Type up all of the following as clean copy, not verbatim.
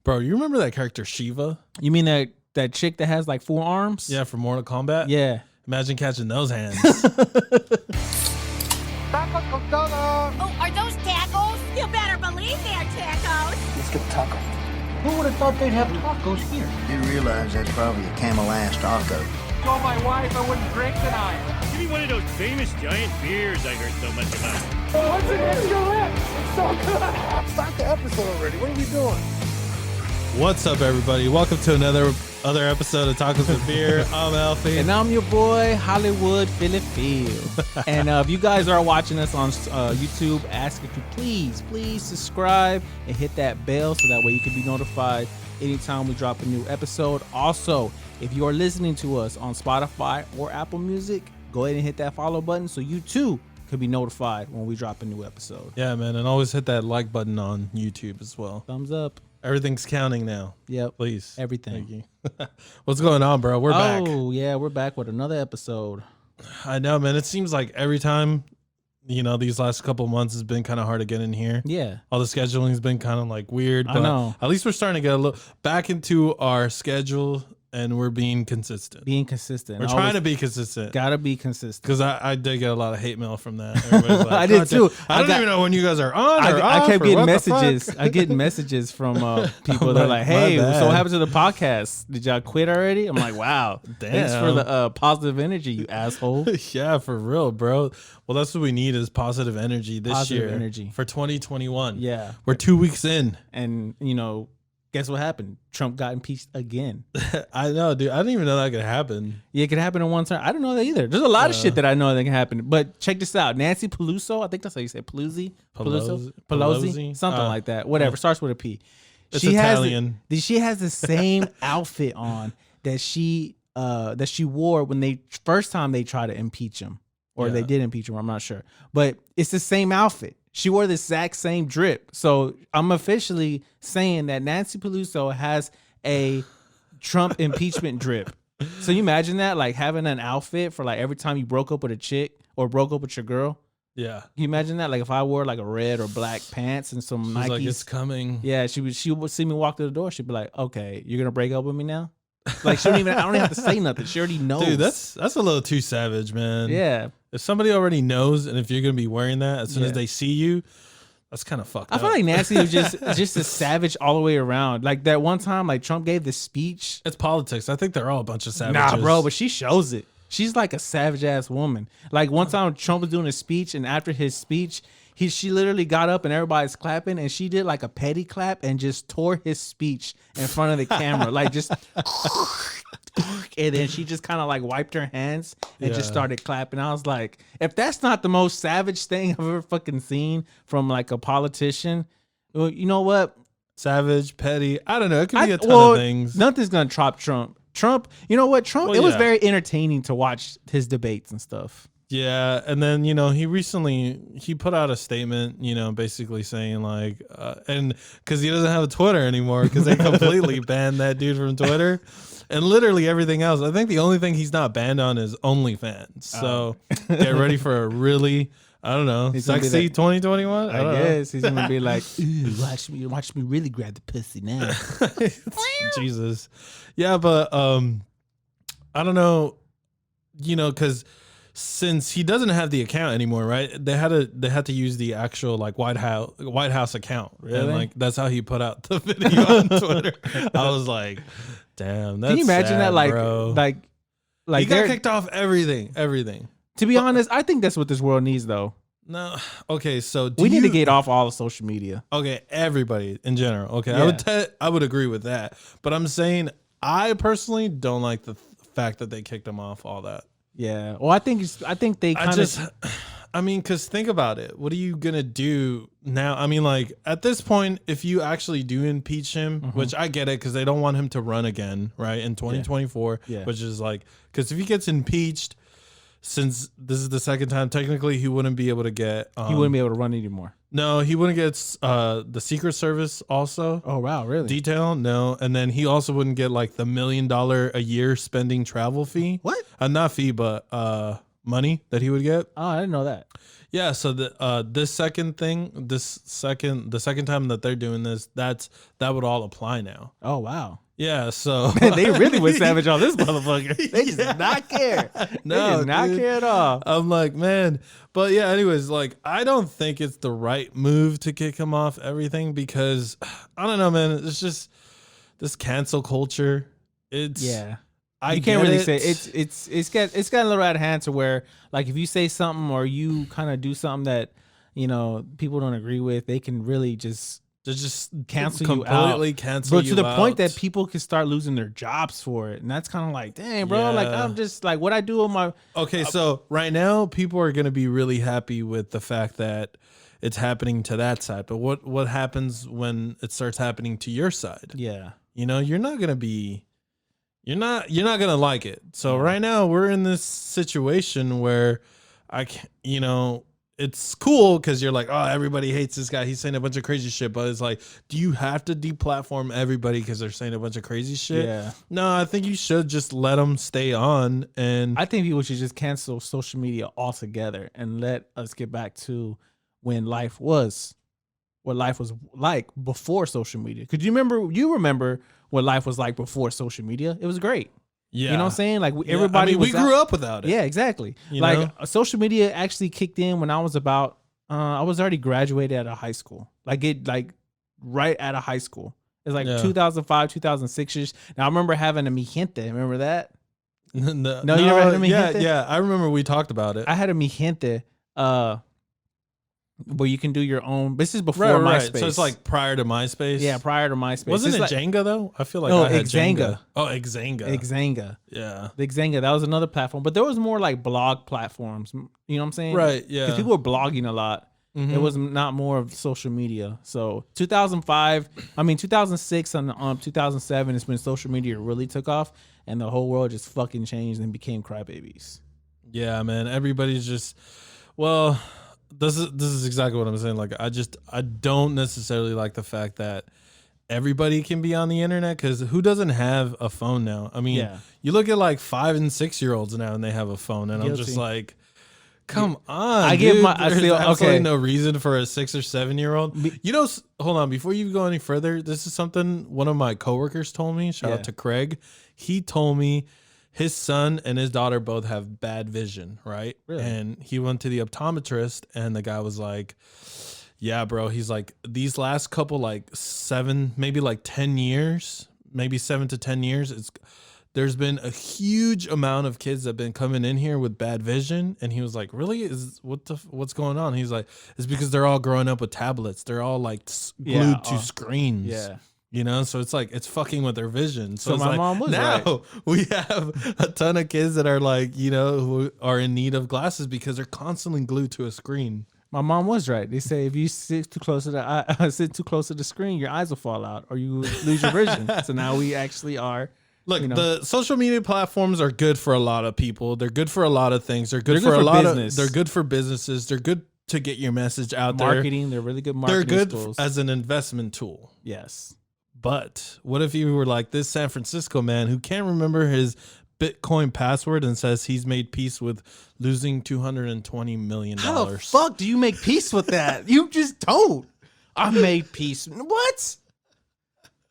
Bro, you remember that character Shiva? You mean that chick that has like 4 arms? Yeah, from Mortal Kombat? Yeah. Imagine catching those hands. Tacos con todo. Oh, are those tacos? You better believe they're tacos. Let's get a taco. Who would have thought they'd have tacos here? You realize that's probably a Camel-ass taco. Told my wife I wouldn't drink tonight. Give me one of those famous giant beers I heard so much about. What's an extra lip? It's so good. Start the episode already. What are we doing? What's up, everybody? Welcome to other episode of Tacos with Beer. I'm Alfie. And I'm your boy, Hollywood Philly Phil. And if you guys are watching us on YouTube, ask if you please subscribe and hit that bell so that way you can be notified anytime we drop a new episode. Also, if you are listening to us on Spotify or Apple Music, go ahead and hit that follow button so you too can be notified when we drop a new episode. Yeah, man. And always hit that like button on YouTube as well. Thumbs up. Everything's counting now. Yep. Please. Everything. Thank you. What's going on, bro? We're back. Oh, yeah. We're back with another episode. I know, man. It seems like every time, these last couple months has been kind of hard to get in here. Yeah. All the scheduling's been kind of like weird. But I know. At least we're starting to get a little back into our schedule and we're being consistent. We're trying to be consistent. Gotta be consistent. Because I did get a lot of hate mail from that. Everybody's like, I did too. I don't even know when you guys are on or I off kept or getting what the messages. fuck. I get messages from people. Oh, They're my like, "Hey, so bad. what happened to the podcast? Did y'all quit already?" I'm like, "Wow, thanks for the positive energy, you asshole." Yeah, for real, bro. Well, that's what we need is positive energy this Positive year. energy. For 2021. Yeah, We're 2 weeks in. and guess what happened? Trump got impeached again. I know, dude. I didn't even know that could happen. Yeah, it could happen in one term. I don't know that either. There's a lot of shit that I know that can happen. But check this out. Nanci Peluso, I think that's how you say it. Pelosi, something like that. Whatever. Starts with a P. It's Italian. She has the same outfit on that she wore when they first time they tried to impeach him. Or they did impeach him, I'm not sure. But it's the same outfit. She wore the exact same drip. So I'm officially saying that Nanci Peluso has a Trump impeachment drip. So you imagine that, like having an outfit for like every time you broke up with a chick or broke up with your girl. Yeah. Can you imagine that? Like if I wore like a red or black pants and some She's Nikes. like, it's coming. Yeah, she would see me walk through the door. She'd be like, "Okay, you're gonna break up with me now?" Like I don't even have to say nothing. She already knows. Dude, that's a little too savage, man. Yeah. If somebody already knows, and if you're gonna be wearing that as soon as they see you, that's kind of fucked up. I feel like Nancy was just a savage all the way around. Like that one time, like Trump gave this speech. It's politics. I think they're all a bunch of savages. Nah, bro, but she shows it. She's like a savage ass woman. Like one time Trump was doing a speech, and after his speech, she literally got up and everybody's clapping, and she did like a petty clap and just tore his speech in front of the camera, like just. And then she just kind of like wiped her hands and just started clapping. I was like, if that's not the most savage thing I've ever fucking seen from like a politician, well, you know what? Savage, petty. I don't know. It could be a ton of things. Nothing's gonna top Trump. You know what? Trump. Well, it was very entertaining to watch his debates and stuff. Yeah, and then he recently put out a statement, basically saying like, and because he doesn't have a Twitter anymore because they completely banned that dude from Twitter, and literally everything else. I think the only thing he's not banned on is OnlyFans. So get ready for a really, I don't know, sexy 2021. I guess he's gonna be like, "Ooh, watch me really grab the pussy now." Jesus, yeah, but I don't know, because. Since he doesn't have the account anymore, right? They had to use the actual like White House account, really? And like that's how he put out the video on Twitter. I was like, damn, that's can you imagine sad, that? Like, bro. like he got kicked off everything. To be honest, I think that's what this world needs, though. No, okay, so we need to get off all of social media. Okay, everybody in general. Okay, yeah. I would agree with that, but I'm saying I personally don't like the fact that they kicked him off all that. Yeah. Well, I think they kind of. Because think about it. What are you gonna do now? I mean, like at this point, if you actually do impeach him, which I get it, because they don't want him to run again, right, in 2024. Yeah. Which is like, because if he gets impeached, since this is the second time, technically he wouldn't be able to get. He wouldn't be able to run anymore. No, he wouldn't get the Secret Service also. Oh wow, really? Detail? No, and then he also wouldn't get like the $1 million a year spending travel fee. What? Not fee, but money that he would get. Oh, I didn't know that. Yeah, so the second time that they're doing this, that would all apply now. Oh, wow. Yeah, so They really went savage on this motherfucker. They just Yeah. did not care. No, They did not dude. care at all. I'm like, man. But yeah, anyways, like I don't think it's the right move to kick him off everything because I don't know, man. It's just this cancel culture. It's Yeah. I You can't get really it. say it's got a little out of hand to where like if you say something or you kind of do something that people don't agree with, they can really just cancel you out. completely cancel Bro, you to the point out. that people can start losing their jobs for it, and that's kind of like, dang, bro. Like Yeah. I'm just like what I do on my Okay, so right now people are going to be really happy with the fact that it's happening to that side. But what happens when it starts happening to your side? yeah. You're not going to be you're not going to like it. So right now we're in this situation where I can't, it's cool because you're like, oh, everybody hates this guy. He's saying a bunch of crazy shit. But it's like, do you have to deplatform everybody because they're saying a bunch of crazy shit? Yeah. No, I think you should just let them stay on. And I think people should just cancel social media altogether and let us get back to when life was what life was like before social media. Because you remember what life was like before social media. It was great. yeah, You know what I'm saying? Like Yeah, everybody I mean, we was out- grew up without it. Yeah, exactly. You Like know? social media actually kicked in when I was about I was already graduated out of high school. Like right out of high school. It's like Yeah. 2005, 2006ish. Now I remember having a Mi Gente. Remember that? no, you never had a Mi yeah, Gente? yeah. I remember we talked about it. I had a Mi Gente where you can do your own. This is before right. MySpace. So it's like prior to MySpace. yeah, prior to MySpace. Wasn't It's it like, Jenga though? I feel like No, I had Xanga. Jenga. Oh, Xanga. Xanga. Yeah. The Xanga, that was another platform, but there was more like blog platforms. You know what I'm saying? Right. Yeah. Because people were blogging a lot. Mhm. It was not more of social media. So 2006 and 2007 is when social media really took off, and the whole world just fucking changed and became crybabies. Yeah, man. Everybody's just well. This is exactly what I'm saying. Like, I don't necessarily like the fact that everybody can be on the internet because who doesn't have a phone now? I mean, Yeah. you look at like 5 and 6 year olds now and they have a phone, and I'm just Guilty. like, come on. I give dude. my- I There's feel- absolutely okay. no reason for a 6 or 7 year old. Hold on, before you go any further, this is something one of my coworkers told me. Shout Yeah. out to Craig. He told me his son and his daughter both have bad vision, right? Really? And he went to the optometrist, and the guy was like, yeah, bro. He's like, these last couple, like 7, maybe like 10 years, maybe 7 to 10 years, there's been a huge amount of kids that have been coming in here with bad vision. And he was like, really? What's going on? He's like, it's because they're all growing up with tablets. They're all like glued to screens. Yeah. So it's like it's fucking with their vision. So, So it's my like, mom was now right. we have a ton of kids that are like, who are in need of glasses because they're constantly glued to a screen. My mom was right. They say if you sit too close to the screen, your eyes will fall out or you lose your vision. So now we actually are. Look, the social media platforms are good for a lot of people. They're good for a lot of things. They're good for a lot business. They're good for businesses. They're good to get your message out Marketing, they're really good there. marketing They're good tools. as an investment tool. Yes. But what if you were like this San Francisco man who can't remember his Bitcoin password and says he's made peace with losing $220 million? How the fuck do you make peace with that? You just don't. I made peace. What?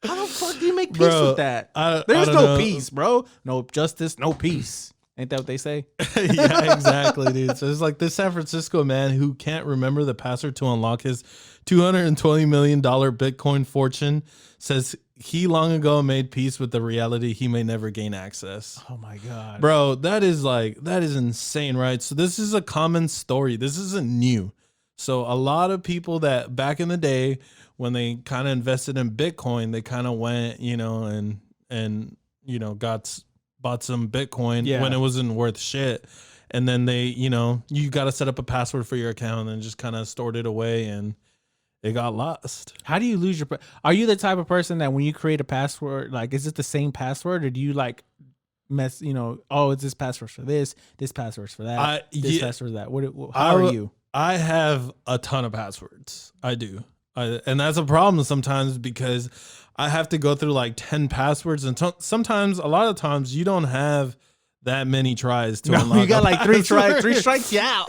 How the fuck do you make peace Bro, with that? I There's don't no know. peace, bro. No justice, no peace. Ain't that what they say? Yeah, exactly, dude. So it's like this San Francisco man who can't remember the password to unlock his $220 million Bitcoin fortune says he long ago made peace with the reality he may never gain access. Oh my God. Bro, that is insane, right? So this is a common story. This isn't new. So a lot of people that back in the day when they kind of invested in Bitcoin, they kind of went, bought some Bitcoin when it wasn't worth shit. And then they, you got to set up a password for your account and just kind of stored it away and it got lost. How do you lose your? Are you the type of person that when you create a password, like, is it the same password, or do you like mess? Oh, it's this password for this password's for that, this password for that. How are you? I have a ton of passwords. I do. And that's a problem sometimes because I have to go through like 10 passwords. And sometimes, a lot of times, you don't have that many tries to No, unlock. you got a like 3 tries, password. 3 strikes, you out.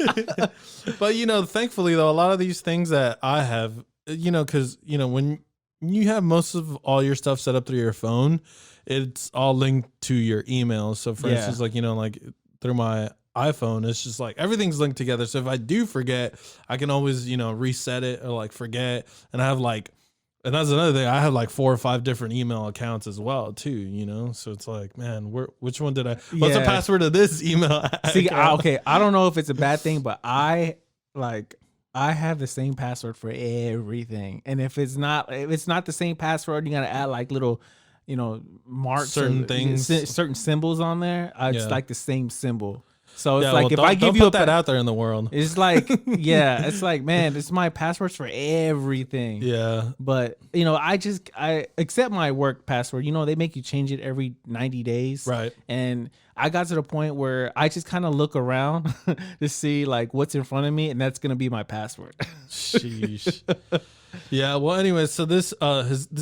But thankfully though, a lot of these things that I have, because when you have most of all your stuff set up through your phone, it's all linked to your email. So for instance, like through my iPhone, it's just like everything's linked together. So if I do forget, I can always reset it or like forget. And I have and that's another thing. I have like 4 or 5 different email accounts as well too. So it's like, man, which one did I? What's the password of this email? See, I don't know if it's a bad thing, but I have the same password for everything. And if it's not the same password, you gotta add like little, marks, certain things, certain symbols on there. It's like the same symbol. So it's if I give you that out there in the world, it's like, it's like, man, it's my passwords for everything. Yeah. But I accept my work password. They make you change it every 90 days. Right. And I got to the point where I just kind of look around to see like what's in front of me, and that's gonna be my password. Sheesh. Yeah. Well, anyway, so this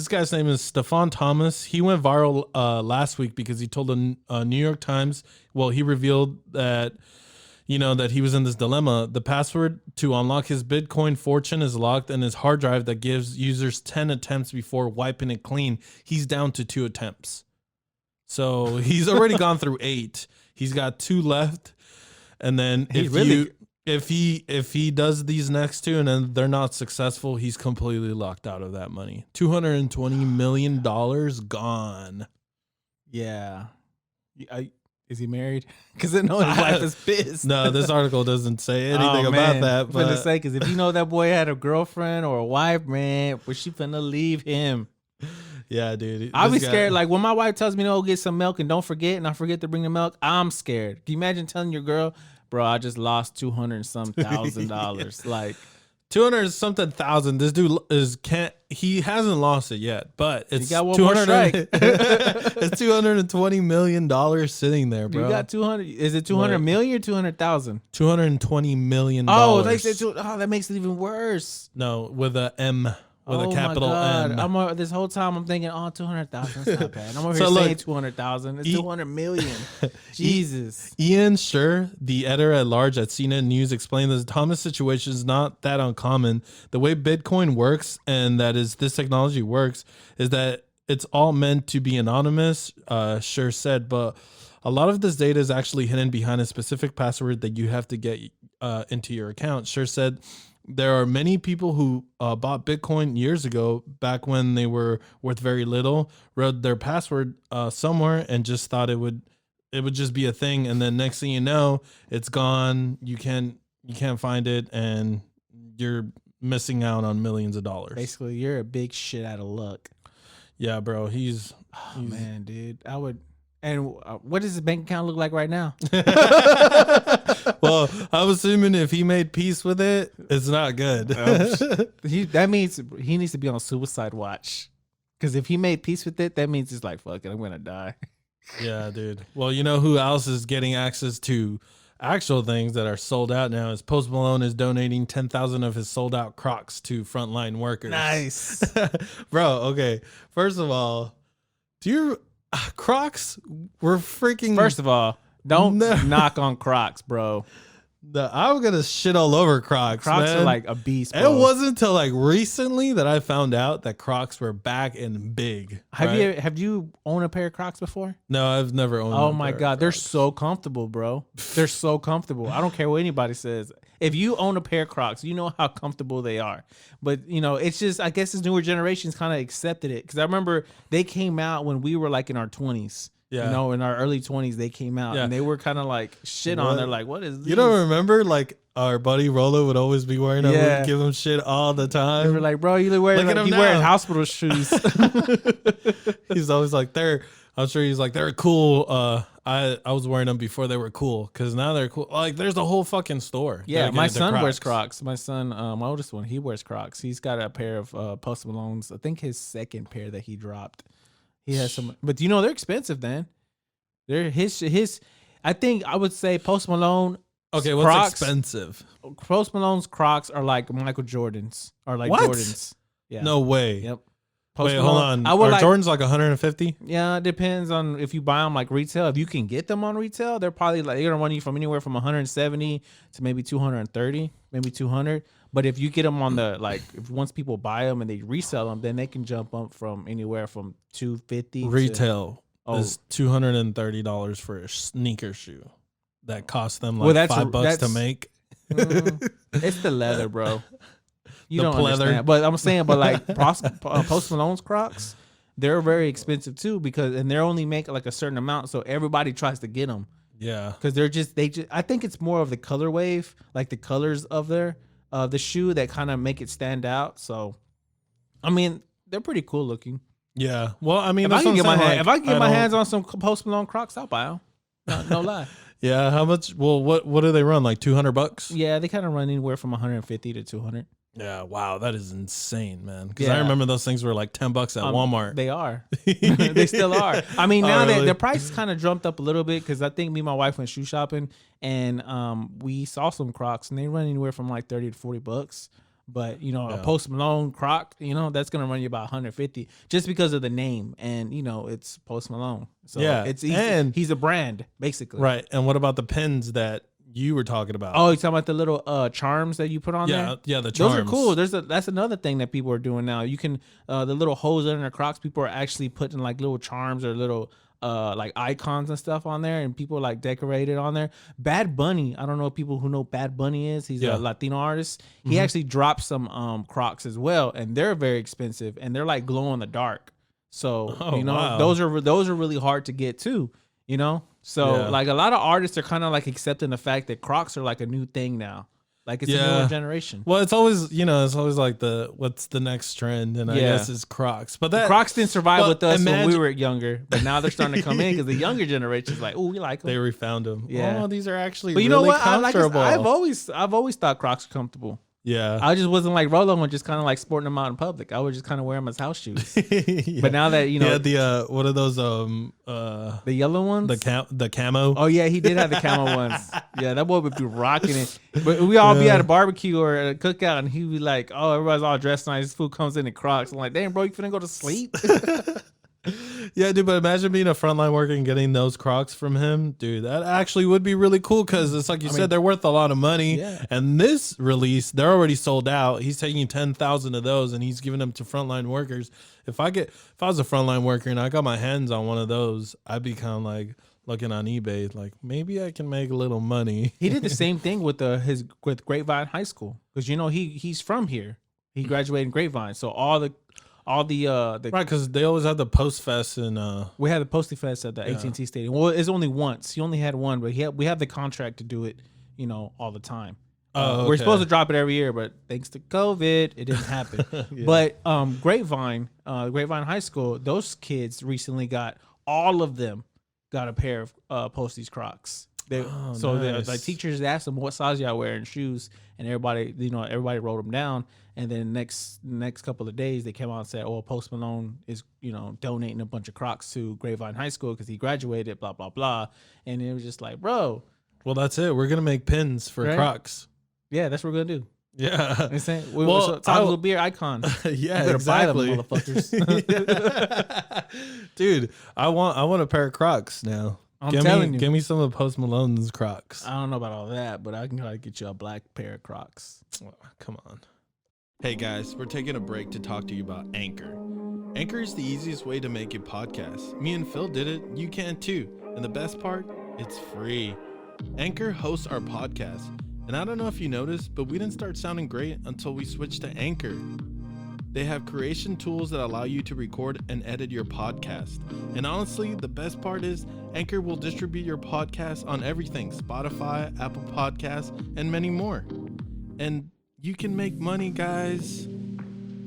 guy's name is Stefan Thomas. He went viral last week because he told the New York Times. Well, he revealed that that he was in this dilemma. The password to unlock his Bitcoin fortune is locked, and his hard drive that gives users 10 attempts before wiping it clean. He's down to 2 attempts. So he's already gone through 8. He's got 2 left, and then if he does these next 2 and then they're not successful, he's completely locked out of that money. $220 million gone. Yeah. Is he married? Because I know his wife is pissed. No, this article doesn't say anything about that. But to say, because if that boy had a girlfriend or a wife, man, was she finna leave him? Yeah, dude. I'll be scared. Like when my wife tells me to go get some milk and don't forget, and I forget to bring the milk, I'm scared. Can you imagine telling your girl, bro, I just lost $200,000. Like 200-something thousand. This dude he hasn't lost it yet, but it's got one more strike. It's $220 million sitting there, bro. You got 200. Is it 200 million or 200,000? $220 million. Oh, they said that makes it even worse. No, with a M. With a capital M. This whole time I'm thinking, 200,000. That's not bad. I'm over here saying 200,000. It's 200 million. Jesus. Ian Scher, the editor at large at CNN News, explained that the Thomas situation is not that uncommon. The way Bitcoin works, and that is this technology works, is that it's all meant to be anonymous. Scher said, but a lot of this data is actually hidden behind a specific password that you have to get into your account. Scher said, there are many people who bought Bitcoin years ago, back when they were worth very little, wrote their password somewhere and just thought it would just be a thing. And then next thing you know, it's gone. You can't find it, and you're missing out on millions of dollars. Basically, you're a big shit out of luck. Yeah, bro. He's man, dude. I would. And what does his bank account look like right now? Well, I'm assuming if he made peace with it, it's not good. That means he needs to be on suicide watch. Because if he made peace with it, that means it's like, fuck it, I'm going to die. Yeah, dude. Well, you know who else is getting access to actual things that are sold out now is Post Malone is donating 10,000 of his sold out Crocs to frontline workers. Nice. Bro, okay. First of all, Crocs were freaking... First of all, don't knock on Crocs, bro. I'm gonna shit all over Crocs. Crocs man. are like a beast, bro. It wasn't until like recently that I found out that Crocs were back and big. Have you owned a pair of Crocs before? No, I've never owned. Oh my god, they're so comfortable, bro. They're so comfortable. I don't care what anybody says. If you own a pair of Crocs, you know how comfortable they are. But it's just, I guess this newer generation's kind of accepted it, because I remember they came out when we were like in our 20s. Yeah. In our early 20s, they came out and they were kind of like shit on. They're like, what is this? You don't remember like our buddy Rolo would always be wearing them? Yeah. We'd give him shit all the time. They were like, bro, you wearing hospital shoes. He's always like, I'm sure he's like, they're cool. I was wearing them before they were cool, because now they're cool. Like, there's a whole fucking store. Yeah, my son wears Crocs. My son, my oldest one, he wears Crocs. He's got a pair of Post Malone's. I think his second pair that he dropped. He has some, but they're expensive, man. They're his. I think I would say Post Malone. Okay, what's Crocs, expensive? Post Malone's Crocs are like Michael Jordan's, or like what? Jordans. Yeah. No way. Yep. Wait, hold on. I would Are like Jordans like 150? Yeah, it depends on if you buy them like retail. If you can get them on retail, they're probably like they're gonna run you from anywhere from 170 to maybe 230, maybe 200. But if you get them on the like, if once people buy them and they resell them, then they can jump up from anywhere from 250 Retail to, is $230 for a sneaker shoe that costs them like $5 to make. It's the leather, bro. You The don't pleather. understand. But I'm saying, but like Post Malone's Crocs, they're very expensive too and they're only make like a certain amount, so everybody tries to get them. Yeah, Because they just I think it's more of the color wave, like the colors of the shoe that kind of make it stand out. So, I mean, they're pretty cool looking. yeah. Well, I mean, If I that's can what I'm get saying, if I like, can get my don't- hands on some Post Malone Crocs, I'll buy them. No lie. Yeah, how much? Well, what do they run? Like $200? Yeah, they kind of run anywhere from 150 to 200. Yeah, wow, that is insane, man. Because Yeah. I remember those things were like $10 at Walmart. They are. They still are. I mean, now really? the price kind of jumped up a little bit because I think me and my wife went shoe shopping and we saw some Crocs and they run anywhere from like 30 to 40 bucks. But you know, a Post Malone Croc, you know, that's gonna run you about 150 just because of the name and you know it's Post Malone. So Yeah, it's and- he's a brand basically. Right. And what about the pins that you were talking about? Oh, you talking about the little charms that you put on there? yeah, the charms. Those are cool. That's another thing that people are doing now. You can the little holes in their Crocs. People are actually putting like little charms or little like icons and stuff on there, and people like decorate it on there. Bad Bunny, I don't know if people who know Bad Bunny is. He's a Latino artist. He actually dropped some Crocs as well, and they're very expensive, and they're like glow in the dark. So you know wow. those are really hard to get too. You know, so like a lot of artists are kind of like accepting the fact that Crocs are like a new thing now. Like it's a newer generation. Well, it's always like what's the next trend, and I guess it's Crocs. But that Crocs didn't survive but with us when we imagine- were younger, but now they're starting to come in because the younger generation's like, oh, we like them. they refound them. Yeah. Oh, these are actually But you really know what? comfortable. I've always thought Crocs are comfortable. yeah. I just wasn't like Rolo and just kind of like sporting them out in public. I would just kind of wear them as house shoes. Yeah. But now that you know the what are those the yellow ones, the camo? Oh yeah, he did have the camo ones. Yeah, that boy would be rocking it. But we all be at a barbecue or a cookout, and he'd be like, "Oh, everybody's all dressed nice. This food comes in Crocs." I'm like, "Damn, bro, you finna go to sleep?" Yeah, dude, but imagine being a frontline worker and getting those Crocs from him. Dude, that actually would be really cool because it's like you said, they're worth a lot of money. Yeah. And this release, they're already sold out. He's taking 10,000 of those and he's giving them to frontline workers. If I was a frontline worker and I got my hands on one of those, I'd be kind of like looking on eBay, like maybe I can make a little money. He did the same thing with with Grapevine High School because you know he's from here. He graduated in Grapevine, so all the Right, because they always have the Post Fest and we had the Posty Fest at the AT&T Stadium. Well, it's only once. He only had one, but we have the contract to do it, you know, all the time. Oh, We're okay. supposed to drop it every year, but thanks to COVID, it didn't happen. But Grapevine High School, those kids recently all of them got a pair of Posties Crocs. Nice. Like teachers asked them what size y'all wearing shoes, and everybody wrote them down. And then next couple of days, they came out and said, "Oh, Post Malone is donating a bunch of Crocs to Grapevine High School because he graduated." Blah blah blah. And it was just like, bro, well, that's it. We're gonna make pins for Right? Crocs. yeah, that's what we're gonna do. Yeah. You know what I'm saying? Well, So, Todd will be our icon. Yeah, You better exactly. buy them, motherfuckers. Dude, I want a pair of Crocs now. I'm telling you. Give me some of Post Malone's Crocs. I don't know about all that, but I can try to get you a black pair of Crocs. Oh, come on. Hey guys, we're taking a break to talk to you about Anchor. Anchor is the easiest way to make a podcast. Me and Phil did it. You can too. And the best part, it's free. Anchor hosts our podcast. And I don't know if you noticed, but we didn't start sounding great until we switched to Anchor. They have creation tools that allow you to record and edit your podcast. And honestly, the best part is Anchor will distribute your podcast on everything: Spotify, Apple Podcasts, and many more. And you can make money, guys.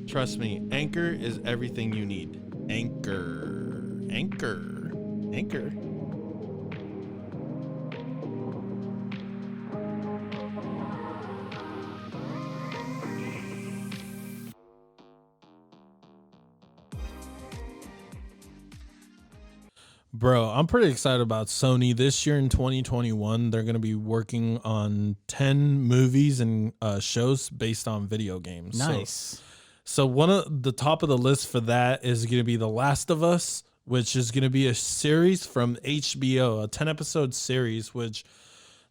Trust me, Anchor is everything you need. Anchor. Anchor. Anchor. Bro, I'm pretty excited about Sony. This year in 2021, they're going to be working on 10 movies and shows based on video games. Nice. So one of the top of the list for that is going to be The Last of Us, which is going to be a series from HBO, a 10-episode series, which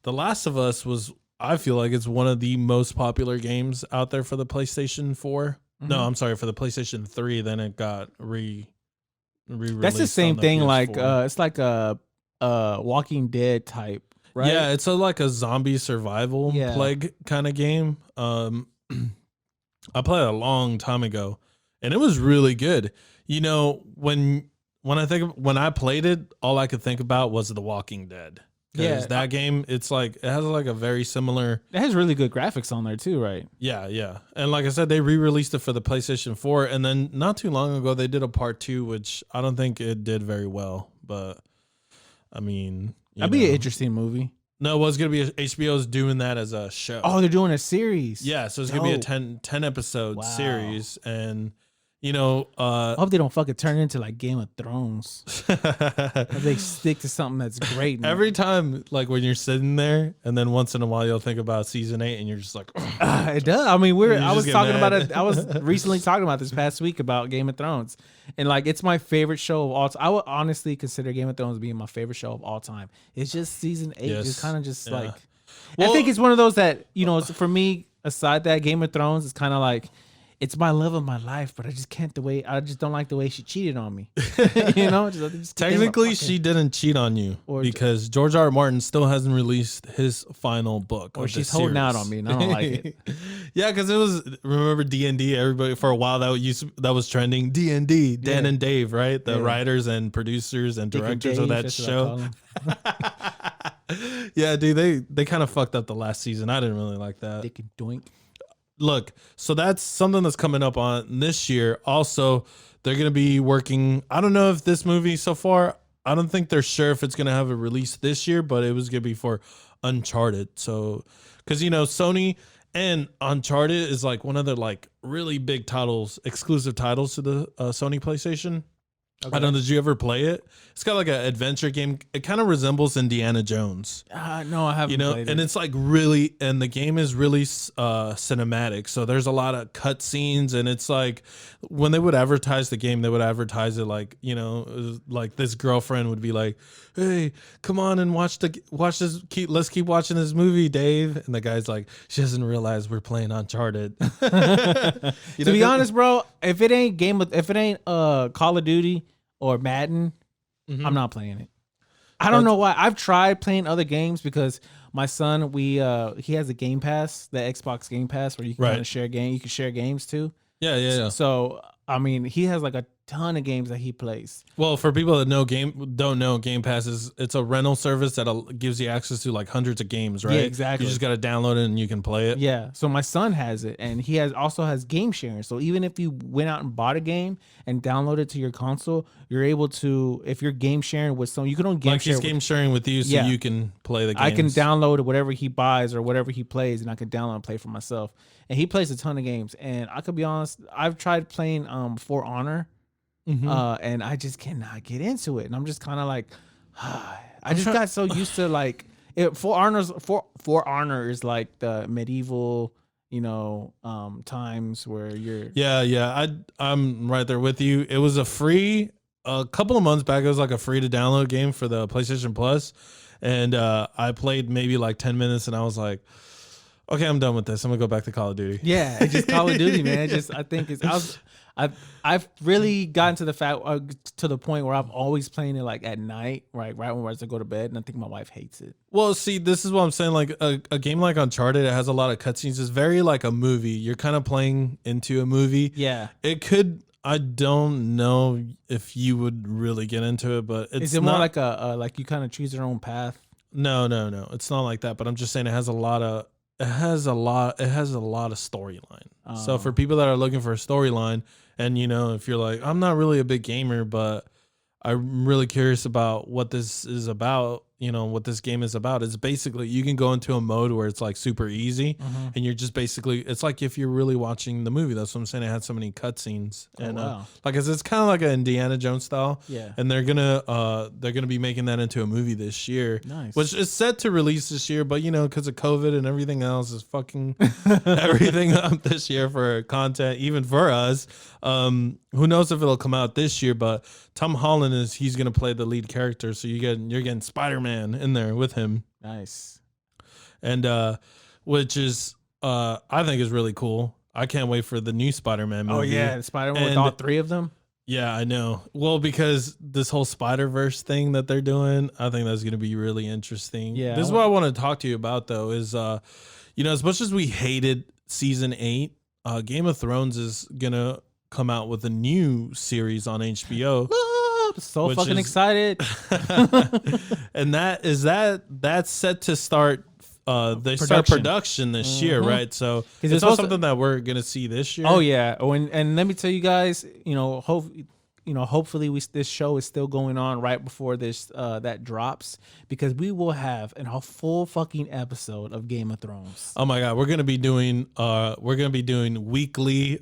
The Last of Us was, I feel like it's one of the most popular games out there for the PlayStation 4. No, I'm sorry, for the PlayStation 3. Then it got re-released. That's the same on thing. PS4. Like it's like a Walking Dead type, right? Yeah, it's like a zombie survival Yeah. plague kind of game. I played it a long time ago, and it was really good. You know, when I played it, all I could think about was The Walking Dead. Yeah. That game, it's like it has like a very similar. It has really good graphics on there too, right? Yeah. And like I said, they re-released it for the PlayStation 4, and then not too long ago they did a part 2, which I don't think it did very well. But I mean, That'd be an interesting movie. No, it was gonna be HBO's doing that as a show. Oh, they're doing a series. Yeah, so it's gonna be a Dope. 10 episode Wow. series, and you know, I hope they don't fucking turn into like Game of Thrones. Or they stick to something that's great. man. every time, like when you're sitting there, and then once in a while you'll think about season 8, and you're just like, It does. I mean, You I just was get talking about mad. it. I was recently talking about this past week about Game of Thrones, and like it's my favorite show of all time. I would honestly consider Game of Thrones being my favorite show of all time. It's just season 8, Yes. just kind of just Yeah. like. Well- I think it's one of those that for me. Aside that, Game of Thrones is kind of like. It's my love of my life, but I just don't like the way she cheated on me. Just technically she didn't cheat on you Or- because George R. R. Martin still hasn't released his final book. Or of she's the holding out series. on me, and I don't like it. Yeah, because it was, remember D&D, everybody for a while that was trending. D&D, Dan Yeah. and Dave, right? The Yeah. writers and producers and Dick and directors of Dave, that that's what I call show. 'em. Yeah, dude, they kind of fucked up the last season. I didn't really like that. Dick and Doink. Look, so that's something that's coming up on this year. Also, they're going to be working. I don't know if this movie so far, I don't think they're sure if it's going to have a release this year, but it was going to be for Uncharted. So, because, Sony and Uncharted is like one of their like really big titles, exclusive titles to the Sony PlayStation. I don't know. Did you ever play it? It's got like an adventure game. It kind of resembles Indiana Jones. No, I haven't. Played And it. it's like really, and the game is really cinematic. So there's a lot of cut scenes, and it's like when they would advertise the game, they would advertise it like, like this girlfriend would be like, "Hey, come on and watch this. Let's keep watching this movie, Dave." And the guy's like, "She doesn't realize we're playing Uncharted." To be honest, bro, if it ain't Call of Duty or Madden, I'm not playing it. I don't know why. I've tried playing other games because my son, he has a Game Pass, the Xbox Game Pass, where you can Right. kind of share game. You can share games too. Yeah. So I mean, he has like a ton of games that he plays. Well, for people that don't know, Game Pass it's a rental service that gives you access to like hundreds of games, right? Yeah, exactly. You just got to download it and you can play it. Yeah. So my son has it, and he also has game sharing. So even if you went out and bought a game and downloaded it to your console, you're able to, if you're game sharing with someone, you can only game Like share. he's game sharing with you, so Yeah. you can play the games. I can download whatever he buys or whatever he plays, and I can download and play for myself. And he plays a ton of games. And I could be honest, I've tried playing For Honor, and I just cannot get into it. And I'm just kind of like, I just got so used to like For Honor is like the medieval, times where you're I'm right there with you. It was a couple of months back. It was like a free to download game for the PlayStation Plus, and I played maybe like 10 minutes, and I was like, okay, I'm done with this. I'm gonna go back to Call of Duty. Yeah, it's just Call of Duty, man. I think I've really gotten to the point where I'm always playing it like at night, right when I go to bed, and I think my wife hates it. Well, see, this is what I'm saying. Like a game like Uncharted, it has a lot of cutscenes. It's very like a movie. You're kind of playing into a movie. Yeah. It could. I don't know if you would really get into it, but it's Is it not more like like you kind of choose your own path? No. It's not like that. But I'm just saying it has a lot of storyline. So for people that are looking for a storyline, and if you're like, I'm not really a big gamer, but I'm really curious about what this is about, what this game is about. It's basically you can go into a mode where it's like super easy, and you're just basically it's like if you're really watching the movie. That's what I'm saying. It had so many cutscenes, and like it's kind of like an Indiana Jones style. Yeah, and they're gonna be making that into a movie this year, which is set to release this year. But because of COVID and everything else is fucking everything up this year for content, even for us. Who knows if it'll come out this year? But Tom Holland he's gonna play the lead character, so you're getting Spider-Man in there with him. Nice, and which is I think is really cool. I can't wait for the new Spider-Man movie. Oh yeah, Spider-Man with all 3 of them. Yeah, I know. Well, because this whole Spider-Verse thing that they're doing, I think that's going to be really interesting. Yeah, this is what I want to talk to you about, though, is, as much as we hated season 8, Game of Thrones is going to come out with a new series on HBO. So fucking excited. And that's set to start. They start production this year, right? So it's not something that we're gonna see this year. Oh yeah. And let me tell you guys, hopefully this show is still going on right before this that drops, because we will have a full fucking episode of Game of Thrones. Oh my god, we're gonna be doing weekly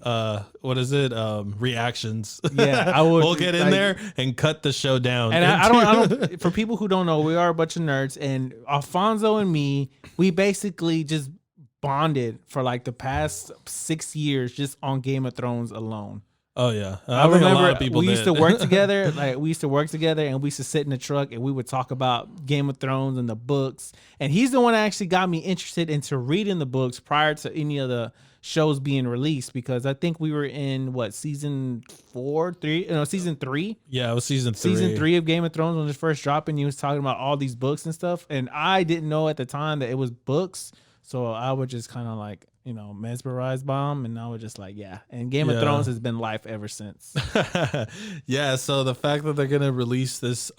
reactions. Yeah, I would. We'll get in there and cut the show down. And I don't. For people who don't know, we are a bunch of nerds, and Alfonso and me, we basically just bonded for like the past 6 years just on Game of Thrones alone. Oh yeah, I remember a lot of people used to work together. We used to work together, and we used to sit in the truck and we would talk about Game of Thrones and the books. And he's the one that actually got me interested into reading the books prior to any of the shows being released, because I think we were in season 3. Yeah, it was season 3. Season 3 of Game of Thrones when it first dropped, and he was talking about all these books and stuff. And I didn't know at the time that it was books, so I would just kind of like mesmerized by him, and I was just like, yeah. And Game of Thrones has been life ever since. Yeah, so the fact that they're gonna release this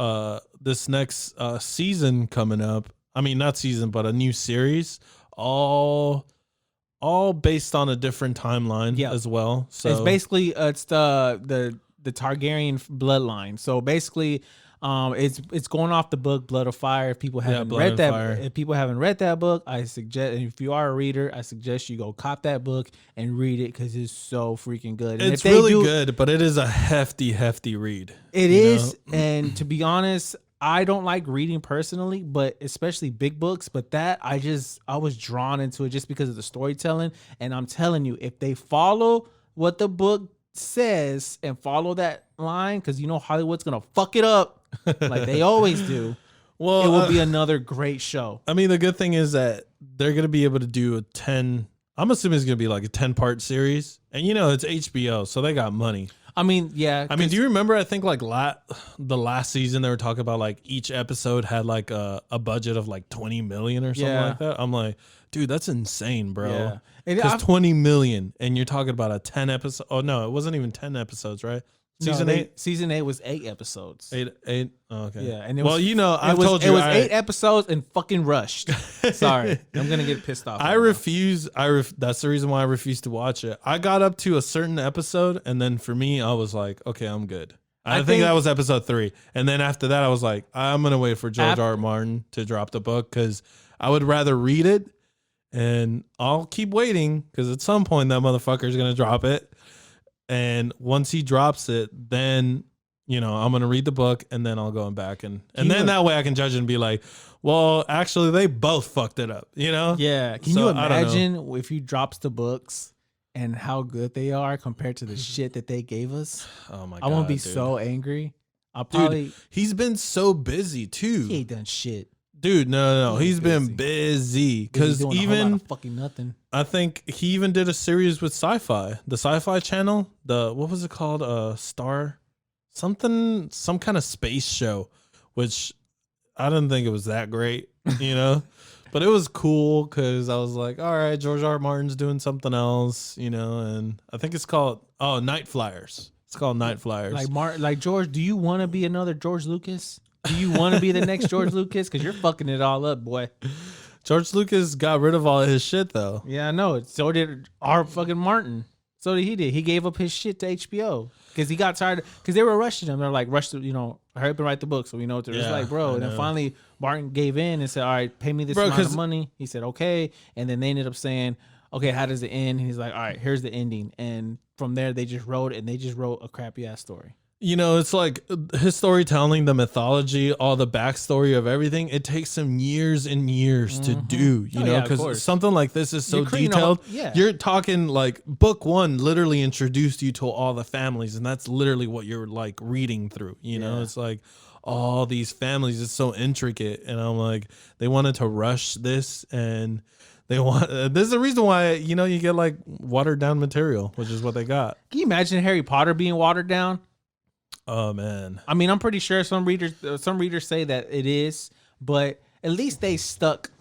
next season coming up, I mean not season but a new series, all based on a different timeline as well. So it's basically it's the Targaryen bloodline. So basically it's going off the book Blood of Fire. If people haven't read that book, I suggest, and if you are a reader, I suggest you go cop that book and read it, because it's so freaking good. And it's really good, but it is a hefty read. It is, and to be honest, I don't like reading personally, but especially big books. But that I was drawn into it just because of the storytelling. And I'm telling you, if they follow what the book says and follow that line, because Hollywood's gonna fuck it up like they always do. Well, it will be another great show. I mean, the good thing is that they're gonna be able to do a 10. I'm assuming it's gonna be like a 10-part series, and it's HBO, so they got money. I mean, yeah. I mean, do you remember? I think like the last season they were talking about like each episode had like a budget of like 20 million or something like that. I'm like, dude, that's insane, bro. Yeah. Because 20 million, and you're talking about a 10 episode. Oh no, it wasn't even 10 episodes, right? Season 8. Season 8 was 8 episodes. 8. Oh, okay. Yeah, and it was 8 episodes and fucking rushed. Sorry, I'm gonna get pissed off. I refuse. That's the reason why I refused to watch it. I got up to a certain episode, and then for me, I was like, okay, I'm good. I think that was episode 3, and then after that, I was like, I'm gonna wait for George R. R. Martin to drop the book, because I would rather read it, and I'll keep waiting, because at some point that motherfucker is gonna drop it. And once he drops it, then, I'm going to read the book, and then I'll go back. And then that way I can judge and be like, well, actually, they both fucked it up, Yeah. Can you imagine if he drops the books and how good they are compared to the shit that they gave us? Oh, my God. I won't be so angry. I'll probably. Dude, he's been so busy, too. He ain't done shit. Dude, no. He's been busy, because even fucking nothing. I think he even did a series with Sci-Fi, the Sci-Fi channel. What was it called? Star, some kind of space show, which I didn't think it was that great, but it was cool, because I was like, all right, George R. R. Martin's doing something else, and I think it's called Night Flyers. It's called Night Flyers. Like George, do you want to be another George Lucas? Do you want to be the next George Lucas? Because you're fucking it all up, boy. George Lucas got rid of all his shit, though. Yeah, I know. So did our fucking Martin. So he did. He gave up his shit to HBO because he got tired. Because they were rushing him. They're like, rush to, hurry up and write the book so we know what to. It's like, bro. And then finally, Barton gave in and said, all right, pay me this amount of money. He said, okay. And then they ended up saying, okay, how does it end? And he's like, all right, here's the ending. And from there, they just wrote a crappy ass story. It's like his storytelling, the mythology, all the backstory of everything. It takes him years and years to do, because something like this is so detailed. You're talking like book 1 literally introduced you to all the families, and that's literally what you're like reading through. It's like all these families. It's so intricate, and I'm like, they wanted to rush this, and this is the reason why you get like watered down material, which is what they got. Can you imagine Harry Potter being watered down? Oh man. I mean, I'm pretty sure some readers say that it is, but at least they stuck,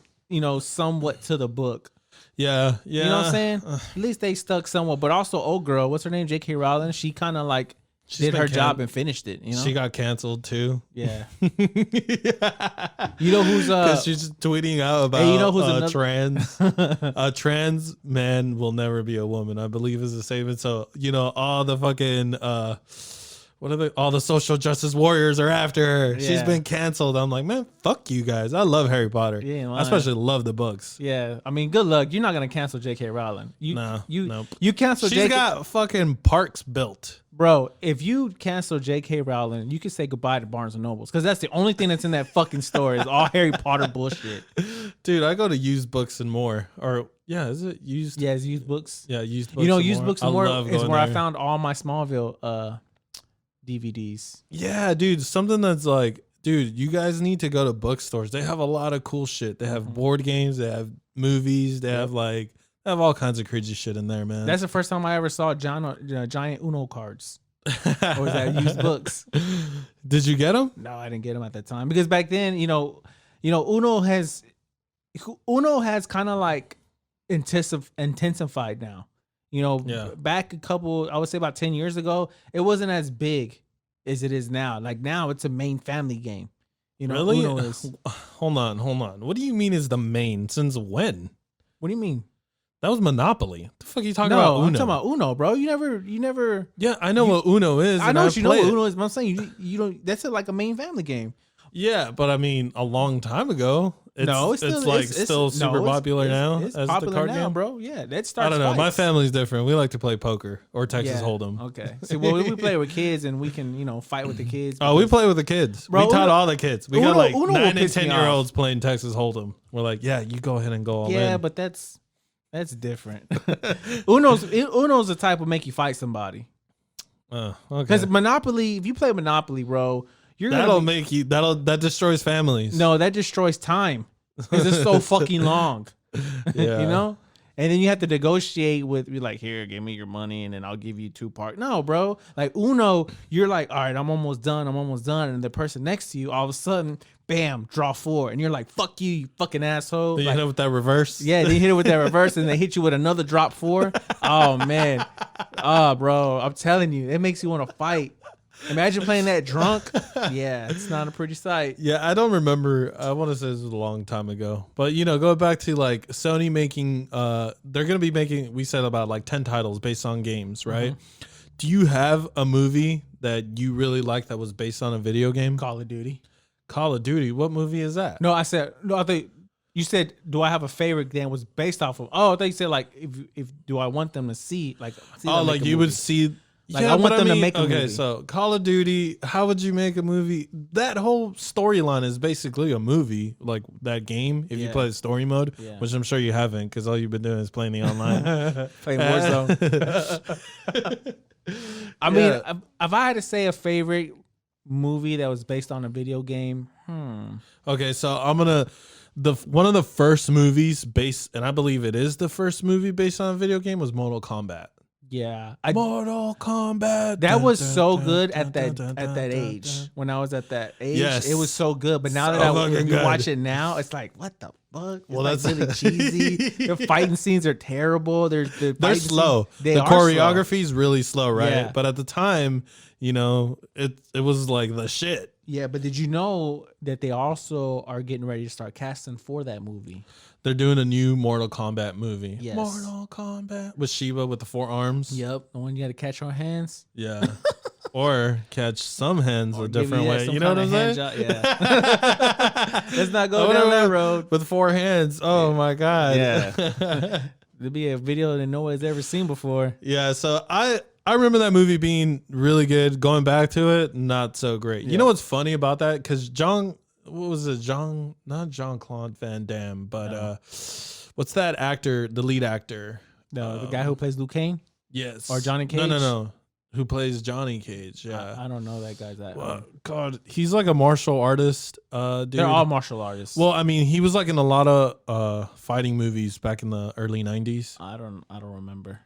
somewhat to the book. Yeah. You know what I'm saying? At least they stuck somewhat. But also, old girl, what's her name? J.K. Rowling. She kind of like did her job and finished it. She got canceled too. Yeah. You know who's because she's tweeting out about who's trans. A trans man will never be a woman, I believe is a statement. So all the fucking all the social justice warriors are after her. Yeah. She's been canceled. I'm like, man, fuck you guys. I love Harry Potter. Yeah, I especially love the books. Yeah, I mean, good luck. You're not gonna cancel J.K. Rowling. You cancel. She's got fucking parks built, bro. If you cancel J.K. Rowling, you can say goodbye to Barnes and Nobles because that's the only thing that's in that fucking store is all Harry Potter bullshit. Dude, I go to used books and more. Is it used? Yeah, it's used books. Yeah, used books. Used books and more is where I found all my Smallville DVDs. Yeah, dude, something that's like, dude, you guys need to go to bookstores. They have a lot of cool shit. They have board games, they have movies, they have all kinds of crazy shit in there, man. That's the first time I ever saw giant Uno cards. Or was that used books? Did you get them? No, I didn't get them at that time because back then, Uno has kind of like intensified now. Back I would say about 10 years ago, it wasn't as big as it is now. Like now it's a main family game. Really? Uno is. Hold on. What do you mean is the main? Since when? What do you mean? That was Monopoly. What the fuck are you talking about? Uno? I'm talking about Uno, bro. You never. Yeah, I know what Uno is. I know what Uno is, but I'm saying you don't. That's like a main family game. Yeah, but I mean, a long time ago. It's still super popular now. It's as popular the card now, game, bro. Yeah, that starts. I don't know. Fights. My family's different. We like to play poker or Texas Hold'em. Okay. See, we play with kids and we can fight with the kids. Oh, we play with the kids. Bro, we taught all the kids. We got like Uno 9 and 10-year-olds playing Texas Hold'em. We're like, yeah, you go ahead and go all in. Yeah, but that's different. Uno's the type of make you fight somebody. Okay. Because Monopoly, if you play Monopoly, bro. That destroys families. No, that destroys time because it's so fucking long. Yeah. And then you have to negotiate with, be like, here, give me your money, and then I'll give you 2 parts. No, bro. Like Uno, you're like, all right, I'm almost done. And the person next to you, all of a sudden, bam, draw 4. And you're like, fuck you, you fucking asshole. Then you hit it with that reverse? Yeah, they hit it with that reverse, and they hit you with another drop 4. Oh, man. Oh, bro, I'm telling you, it makes you want to fight. Imagine playing that drunk. Yeah, it's not a pretty sight. Yeah, I don't remember. I want to say this was a long time ago. But, go back to like Sony making, they're going to be making, we said about like 10 titles based on games, right? Mm-hmm. Do you have a movie that you really like that was based on a video game? Call of Duty. Call of Duty? What movie is that? I think you said, do I have a favorite that was based off of? Oh, I thought you said like, if do I want them to see like. Like you would see. Like I want them to make a movie. Okay, so Call of Duty, how would you make a movie? That whole storyline is basically a movie, like that game, if you play the story mode, which I'm sure you haven't because all you've been doing is playing the online. Playing Warzone. I mean, if I had to say a favorite movie that was based on a video game, Okay, so I'm going to... One of the first movies and I believe it is the first movie based on a video game was Mortal Kombat. Yeah, Mortal Kombat. That was so good at that age. When I was at that age, it was so good. But now that you watch it now, it's like, what the fuck? It's that's really cheesy. The fighting scenes are terrible. They're slow. The choreography is really slow, right? Yeah. But at the time, it was like the shit. Yeah, but did you know that they also are getting ready to start casting for that movie? They're doing a new Mortal Kombat movie. Yes. Mortal Kombat with Shiva with the 4 arms. Yep, the one you got to catch on hands. Yeah. Or catch some hands Or a give different that way. some You know what I'm kinda saying? hand job. Yeah. Let's not go down that road. With 4 hands. Oh my God. Yeah. There'll be a video that no one's ever seen before. Yeah. So I remember that movie being really good. Going back to it, not so great. You know what's funny about that? Because not Jean-Claude Van Damme, but what's that actor, the lead actor? No, the guy who plays Liu Kang? Yes. Or Johnny Cage? No. Who plays Johnny Cage? Yeah. I don't know that guy's that. God, he's like a martial artist, dude. They're all martial artists. Well, I mean, he was like in a lot of fighting movies back in the early 90s. I don't remember.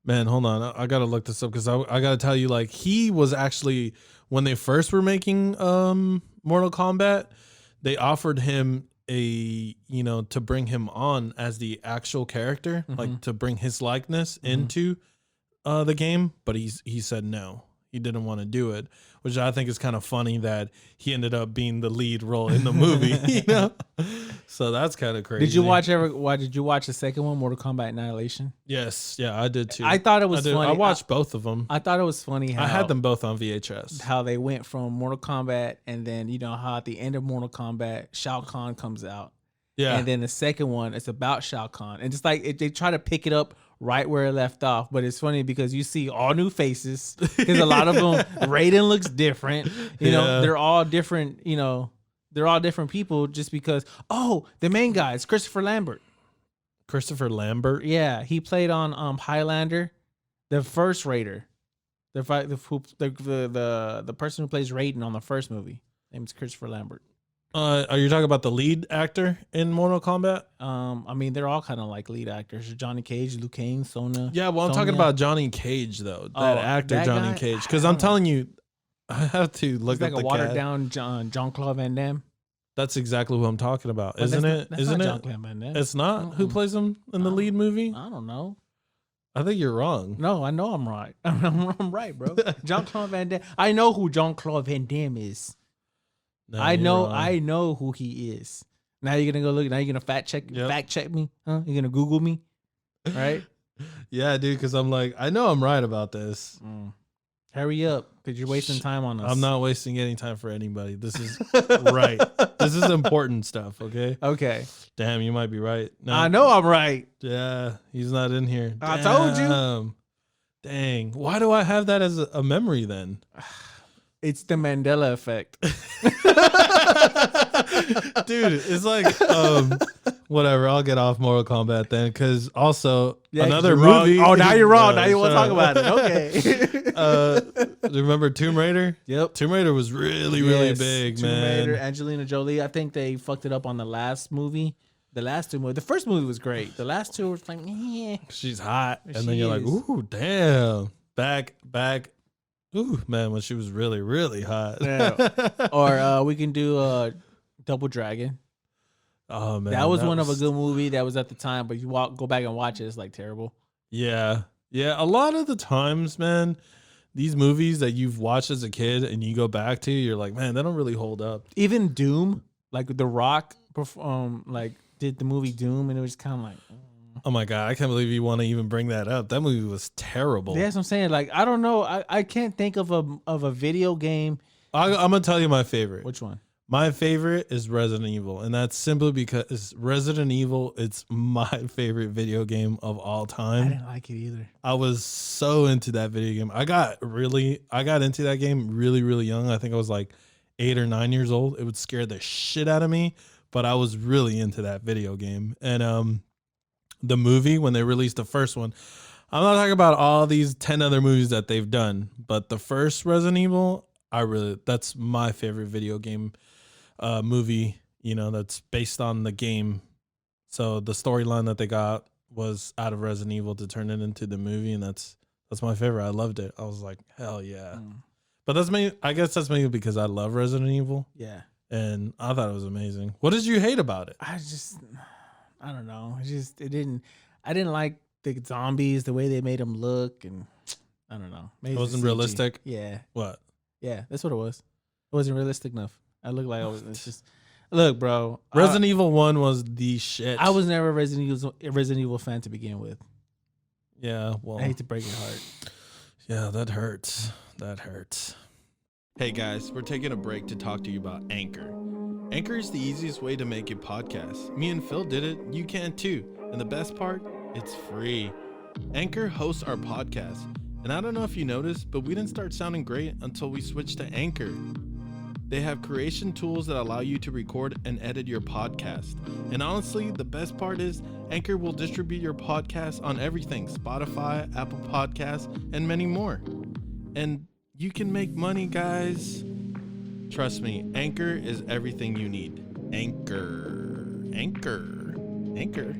Man, hold on. I got to look this up because I got to tell you, like, he was actually, when they first were making Mortal Kombat, they offered him to bring him on as the actual character, like to bring his likeness into the game, but he said no. He didn't want to do it, which I think is kind of funny that he ended up being the lead role in the movie, you know? So that's kind of crazy. Did you watch the second one, Mortal Kombat Annihilation? Yes, yeah, I did too. I thought it was funny. I watched both of them. I thought it was funny how I had them both on VHS. How they went from Mortal Kombat, and then you know how at the end of Mortal Kombat, Shao Kahn comes out. Yeah. And then the second one, it's about Shao Kahn. And just like they try to pick it up right where it left off. But it's funny because you see all new faces. Because a lot of them, Raiden looks different. You know, they're all different, they're all different people just because, the main guy is Christopher Lambert. Christopher Lambert? Yeah. He played on Highlander, the first Raider. The person who plays Raiden on the first movie. His name is Christopher Lambert. Are you talking about the lead actor in Mortal Kombat? I mean, they're all kind of like lead actors. Johnny Cage, Liu Kang, Sona. Yeah, well, I'm talking about Johnny Cage though. That actor, that Johnny guy? Cage. Because I'm telling you, I have to look He's at like the a watered cat. down Jean-Claude Van Damme. That's exactly who I'm talking about, But isn't it? That's Isn't not it? Jean-Claude Van Damme. It's not. Who plays him in the lead movie? I don't know. I think you're wrong. No, I know I'm right. I'm right, bro. Jean-Claude Van Damme. I know who Jean-Claude Van Damme is. No, I you're know. wrong. I know who he is. Now you're gonna go look. Now you're gonna fact check me, huh? You're gonna Google me, right? Yeah, dude. Because I'm like, I know I'm right about this. Hurry up, because you're wasting time on us. I'm not wasting any time for anybody. This is right. This is important stuff. Okay. Okay. Damn, you might be right. No, I know I'm right. Yeah, he's not in here. I told you. Damn. Dang. Why do I have that as a memory then? It's the Mandela effect. Dude, it's like whatever. I'll get off Mortal Kombat then, because also another you're wrong. movie. Oh, now you're wrong. Now you want to shut talk up. about it. Okay. Remember Tomb Raider? Yep. Tomb Raider was really Yes, big, Tomb man. Raider, Angelina Jolie. I think they fucked it up on the last movie. The last two movies. The first movie was great. The last two was like, She's hot, and then She you're like, is. ooh, damn, back. Ooh, man, when she was really, really hot. Yeah. Or we can do Double Dragon. Oh man, That was one of a good movie that was at the time, but you go back and watch it, it's like terrible. Yeah. A lot of the times, man, these movies that you've watched as a kid and you go back to, you're like, man, they don't really hold up. Even Doom, like The Rock, did the movie Doom, and it was kind of like, Oh my god, I can't believe you want to even bring that up. That movie was terrible. that's what I'm saying. Like, I don't know, I can't think of a video game. I'm gonna tell you my favorite. Which one? My favorite is Resident Evil, and that's simply because Resident Evil, it's my favorite video game of all I time. didn't like it either. I was so into that video game. I got into that game really, really young. I think I was like 8 or 9 years old. It would scare the shit out of me, but I was really into that video game. And the movie, when they released the first one, I'm not talking about all these 10 other movies that they've done, but the first Resident Evil, that's my favorite video game movie, that's based on the game. So the storyline that they got was out of Resident Evil to turn it into the movie, and that's my favorite. I loved it. I was like, hell yeah. But that's me. I guess that's maybe because I love Resident Evil. Yeah. And I thought it was amazing. What did you hate about it? I don't know. I didn't like the zombies, the way they made them look, and I don't know. Maybe It it's wasn't the CG. realistic? Yeah. What? Yeah, that's what it was. wasn't realistic enough. I look like I was. It's just look, bro. Resident Evil 1 was the shit. I was never a Resident Evil fan to begin with. Yeah, well, I hate to break your heart. yeah, that hurts. That hurts. Hey guys, we're taking a break to talk to you about Anchor. Anchor is the easiest way to make a podcast. Me and Phil did it. You can too. And the best part, it's free. Anchor hosts our podcast. And I don't know if you noticed, but we didn't start sounding great until we switched to Anchor. They have creation tools that allow you to record and edit your podcast. And honestly, the best part is Anchor will distribute your podcast on everything: Spotify, Apple Podcasts, and many more. And you can make money, guys. Trust me, Anchor is everything you need. Anchor. Anchor. Anchor.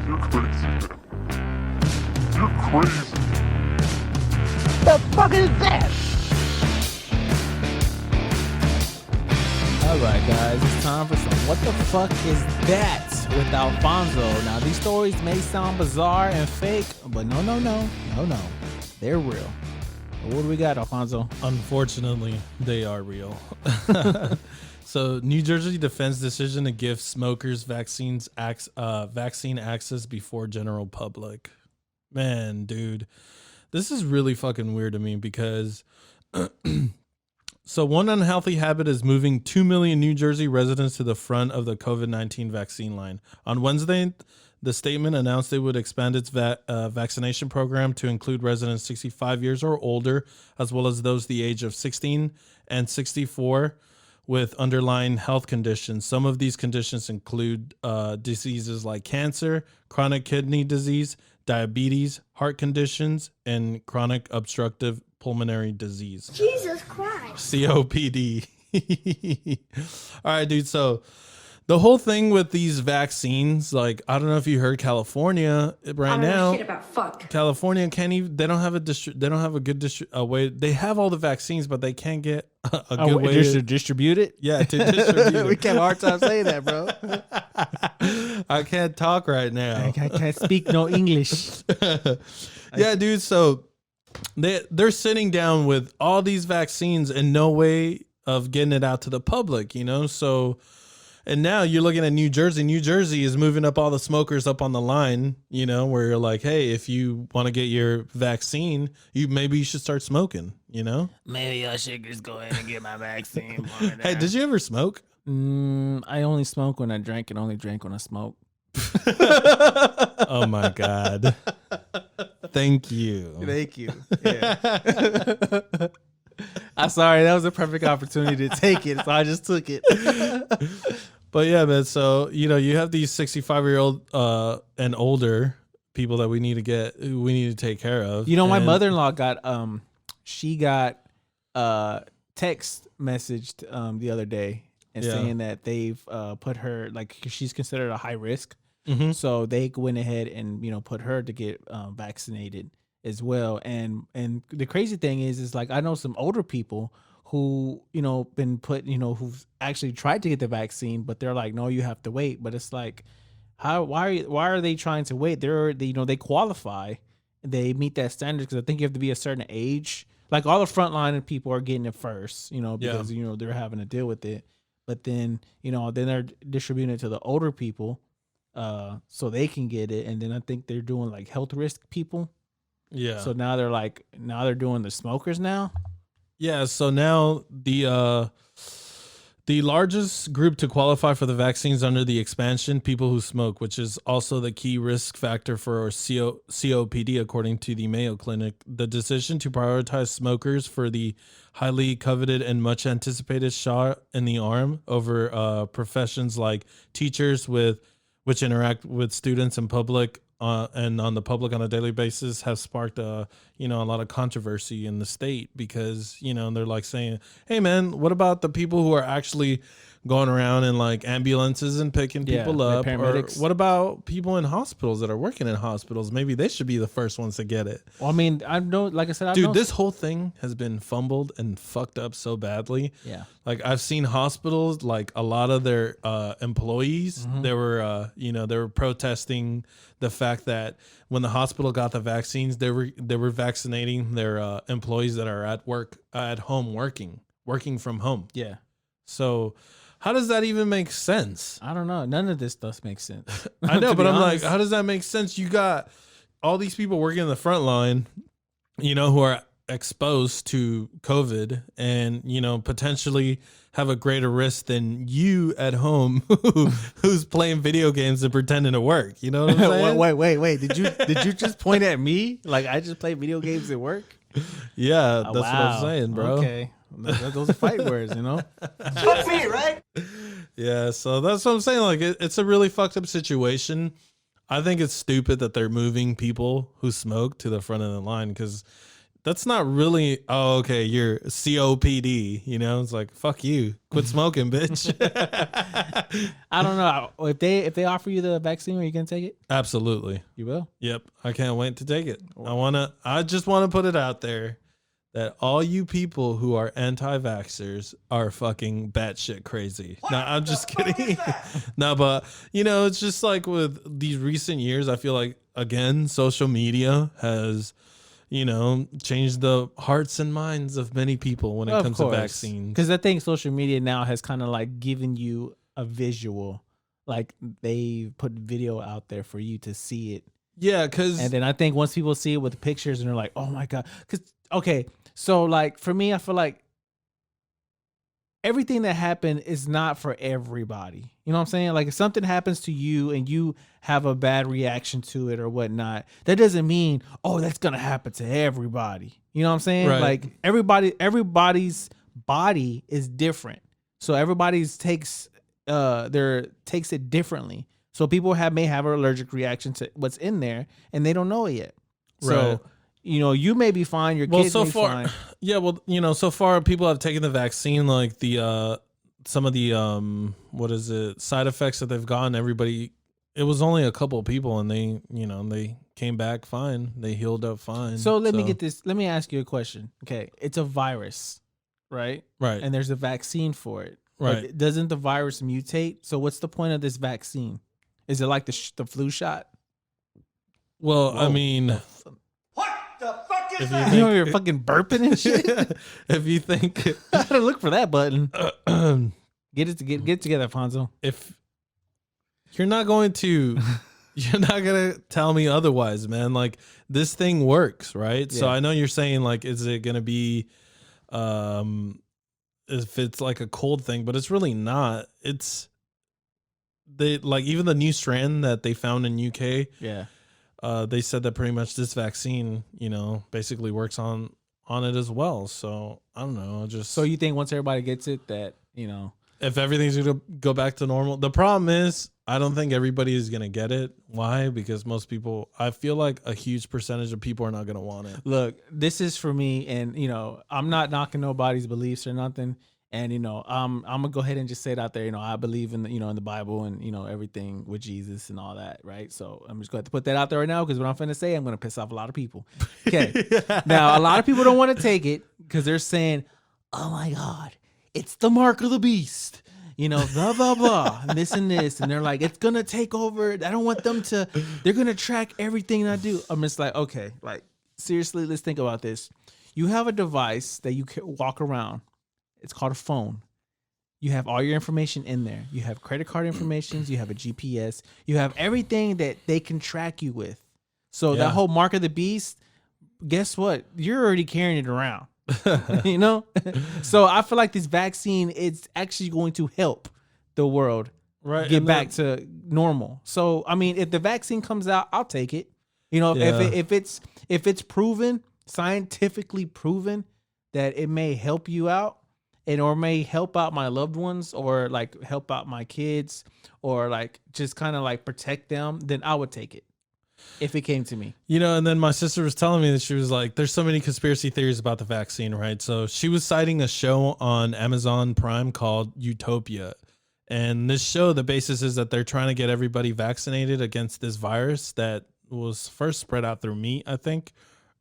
You're crazy, man. You're crazy. The fuck is that? All right, guys, it's time for some What the Fuck Is That with Alfonso. Now, these stories may sound bizarre and fake, but no. They're real. What do we got, Alfonso? Unfortunately, they are real. So, New Jersey defends decision to give smokers vaccine access before general public. Man, dude, this is really fucking weird to me because so one unhealthy habit is moving 2 million New Jersey residents to the front of the COVID-19 vaccine line. On Wednesday, the statement announced it would expand its vaccination program to include residents 65 years or older, as well as those the age of 16 and 64 with underlying health conditions. Some of these conditions include diseases like cancer, chronic kidney disease, diabetes, heart conditions, and chronic obstructive pulmonary disease. Jesus Christ. COPD. All right, dude. So the whole thing with these vaccines, like, I don't know if you heard California right now. Shit about fuck. California can't even. They don't have they don't have a good way. They have all the vaccines, but they can't get a good way to distribute it? Yeah, to distribute. We have a hard time saying that, bro. I can't talk right now. I can't speak no English. Yeah, dude. So they're sitting down with all these vaccines and no way of getting it out to the public, you know? So, and now you're looking at New Jersey. New Jersey is moving up all the smokers up on the line, you know, where you're like, hey, if you want to get your vaccine, maybe you should start smoking, you know? Maybe I should just go ahead and get my vaccine. Hey, did you ever smoke? I only smoke when I drink and only drink when I smoke. Oh my God. Thank you. Thank you. Yeah. I'm sorry. That was a perfect opportunity to take it, so I just took it. But yeah, man. So, you know, you have these 65-year-old and older people that we need to take care of. You know, my mother-in-law got she got text messaged the other day and saying that they've put her, like, she's considered a high risk. Mm-hmm. So they went ahead and, you know, put her to get vaccinated as well. And the crazy thing is like, I know some older people who, you know, been put, you know, who've actually tried to get the vaccine, but they're like, no, you have to wait. But it's like, why are they trying to wait? You know, they qualify, they meet that standard, because I think you have to be a certain age. Like, all the frontline people are getting it first, you know, because, you know, they're having to deal with it. But then, you know, then they're distributing it to the older people so they can get it. And then I think they're doing like health risk people. Yeah. So now they're doing the smokers now. Yeah. So now the largest group to qualify for the vaccines under the expansion, people who smoke, which is also the key risk factor for COPD, according to the Mayo Clinic. The decision to prioritize smokers for the highly coveted and much anticipated shot in the arm over professions like teachers which interact with students and public and on the public on a daily basis have sparked a lot of controversy in the state, because, you know, they're like saying, hey man, what about the people who are actually going around in like ambulances and picking people like up. Or paramedics. what about people in hospitals that are working in hospitals? Maybe they should be the first ones to get it. Well, I mean, I know, like I said, Dude, this whole thing has been fumbled and fucked up so badly. Yeah. Like I've seen hospitals, like a lot of their employees, they were they were protesting the fact that when the hospital got the vaccines, they were vaccinating their employees that are at home working from home. Yeah. So how does that even make sense? I don't know. None of this stuff makes sense. I know, To but be I'm honest. like, how does that make sense? You got all these people working in the front line, who are exposed to COVID and, potentially have a greater risk than you at home who's playing video games and pretending to work. You know what I'm saying? wait. Did you just point at me? Like I just play video games at work? Yeah, that's what Wow. I'm saying, bro. Okay. Those are fight words, That's me, right? Yeah, so that's what I'm saying. Like, it's a really fucked up situation. I think it's stupid that they're moving people who smoke to the front of the line because that's not really. Oh, okay, you're COPD. It's like fuck you, quit smoking, bitch. I don't know. If they offer you the vaccine, are you gonna take it? Absolutely. You will. Yep, I can't wait to take it. I just want to put it out there that all you people who are anti-vaxxers are fucking batshit crazy. No, I'm just kidding. No, but it's just like with these recent years, I feel like again, social media has, changed the hearts and minds of many people when it comes to vaccines. Because I think social media now has kind of like given you a visual, like they put video out there for you to see it. Yeah, because And then I think once people see it with pictures and they're like, oh my God. So like for me, I feel like everything that happened is not for everybody. You know what I'm saying? Like if something happens to you and you have a bad reaction to it or whatnot, that doesn't mean, oh, that's going to happen to everybody. You know what I'm saying? Right. Like everybody's body is different. So everybody's takes it differently. So people may have an allergic reaction to what's in there and they don't know it yet. So, Right. You may be fine. Your kids so may be far, fine. yeah. Well, so far people have taken the vaccine, like the some of the side effects that they've gotten. Everybody, it was only a couple of people, and they came back fine. They healed up fine. So let me get this. Let me ask you a question. Okay, it's a virus, right? Right. And there's a vaccine for it. But Right. doesn't the virus mutate? So what's the point of this vaccine? Is it like the flu shot? Well, I mean, What the fuck is if that? you You're fucking burping and shit. if you think I gotta look for that button. Get it together, Fonzo. if you're not going to tell me otherwise, man. Like this thing works, right? So Yeah. I know you're saying like, is it gonna be if it's like a cold thing, but it's really not. It's even the new strand that they found in UK, Yeah. they said that pretty much this vaccine, basically works on it as well. So I don't know, So you think once everybody gets it, that if everything's gonna go back to normal. The problem is I don't think everybody is gonna get it. Why? Because most people, I feel like a huge percentage of people are not gonna want it. Look, this is for me, and I'm not knocking nobody's beliefs or nothing. And I'm gonna go ahead and just say it out there. I believe in in the Bible and everything with Jesus and all that, right? So I'm just going to put that out there right now because what I'm finna say, I'm gonna piss off a lot of people. Okay, now a lot of people don't want to take it because they're saying, "Oh my God, it's the mark of the beast," blah blah blah, and this, and they're like, "It's gonna take over." I don't want them to. They're gonna track everything I do. I'm just like, okay, like seriously, let's think about this. You have a device that you can walk around. It's called a phone. You have all your information in there. You have credit card information. You have a GPS. You have everything that they can track you with. So Yeah. that whole mark of the beast, guess what? You're already carrying it around. So I feel like this vaccine is actually going to help the world Right. get and back to normal. So I mean, if the vaccine comes out, I'll take it. If it's proven, scientifically proven that it may help you out or may help out my loved ones or like help out my kids or like just kind of like protect them, then I would take it if it came to me. And then my sister was telling me that she was like, there's so many conspiracy theories about the vaccine, right? So she was citing a show on Amazon Prime called Utopia. And this show, the basis is that they're trying to get everybody vaccinated against this virus that was first spread out through meat, I think,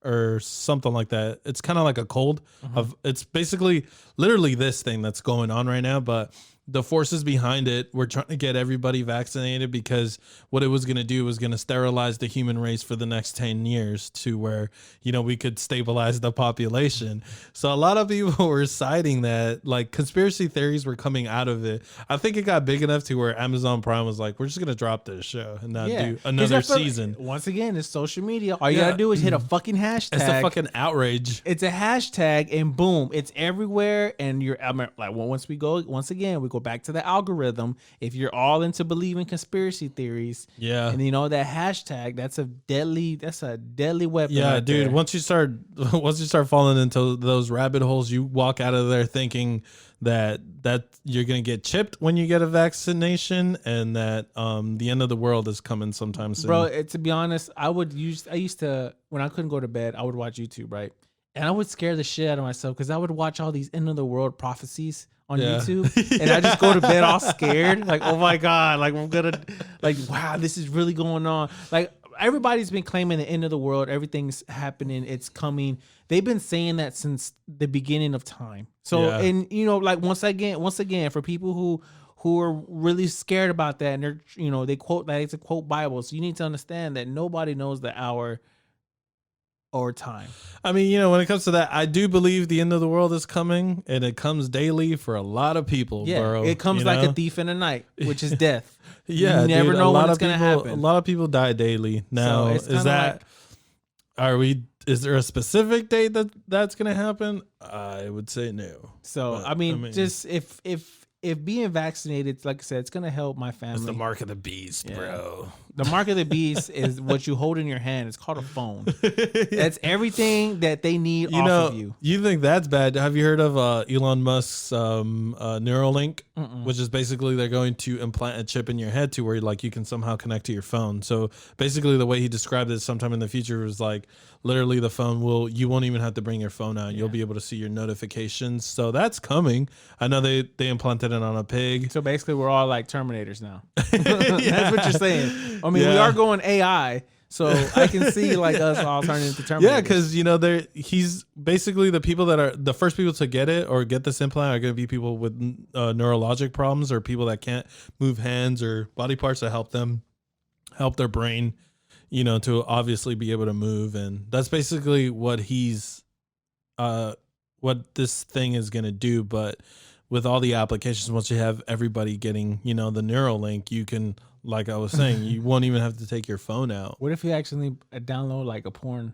or something like that. It's kind of like a cold. It's basically literally this thing that's going on right now, but the forces behind it were trying to get everybody vaccinated because what it was going to do was going to sterilize the human race for the next 10 years to where, you know, we could stabilize the population. So a lot of people were citing that, like, conspiracy theories were coming out of it. I think it got big enough to where Amazon Prime was like, we're just going to drop this show and not do 'Cause another I feel- season. Once again, it's social media. All you Yeah. gotta do is hit a fucking hashtag. It's a fucking outrage. It's a hashtag, and boom, it's everywhere. And you're, I mean, like, once we go back to the algorithm. If you're all into believing conspiracy theories, Yeah. and you know that hashtag, that's a deadly weapon. Yeah, right dude. there. Once you start falling into those rabbit holes, you walk out of there thinking that you're gonna get chipped when you get a vaccination, and that the end of the world is coming sometime soon. Bro, to be honest, I used to, when I couldn't go to bed, I would watch YouTube, right? And I would scare the shit out of myself because I would watch all these end of the world prophecies on Yeah. YouTube, and I just go to bed all scared, like, oh my god, like, I'm gonna, like, wow, this is really going on. Like, everybody's been claiming the end of the world, everything's happening, it's coming. They've been saying that since the beginning of time. So, Yeah. and you know, like, once again, for people who are really scared about that, and they're, you know, they like to quote Bibles, you need to understand that nobody knows the hour or time. I mean, you know, when it comes to that, I do believe the end of the world is coming, and it comes daily for a lot of people, Yeah, bro. it comes you like know? a thief in the night, which is death. Yeah, you never dude, know a lot when of it's gonna people- happen. A lot of people die daily. Now, it's is kinda that is there a specific date that's gonna happen? I would say no. So But, I mean, just if being vaccinated, like I said, it's gonna help my family. It's the mark of the beast, Yeah. bro. The mark of the beast is what you hold in your hand. It's called a phone. That's everything that they need You off know, of you. you think that's bad? Have you heard of Elon Musk's Neuralink, which is basically they're going to implant a chip in your head to where like you can somehow connect to your phone. So basically, the way he described it, sometime in the future, was like literally the phone you won't even have to bring your phone out. You'll be able to see your notifications. So that's coming. I know they implanted it on a pig. So basically, we're all like Terminators now. That's what you're saying. I mean, we Yeah. are going AI, so I can see like us all turning into Terminators. Yeah, because you know he's basically the people that are the first people to get it or get this implant are going to be people with neurologic problems or people that can't move hands or body parts that help their brain, you know, to obviously be able to move. And that's basically what what this thing is going to do. But with all the applications, once you have everybody getting, you know, the Neuralink, you can, like I was saying, you won't even have to take your phone out. What if you actually download like a Pornhub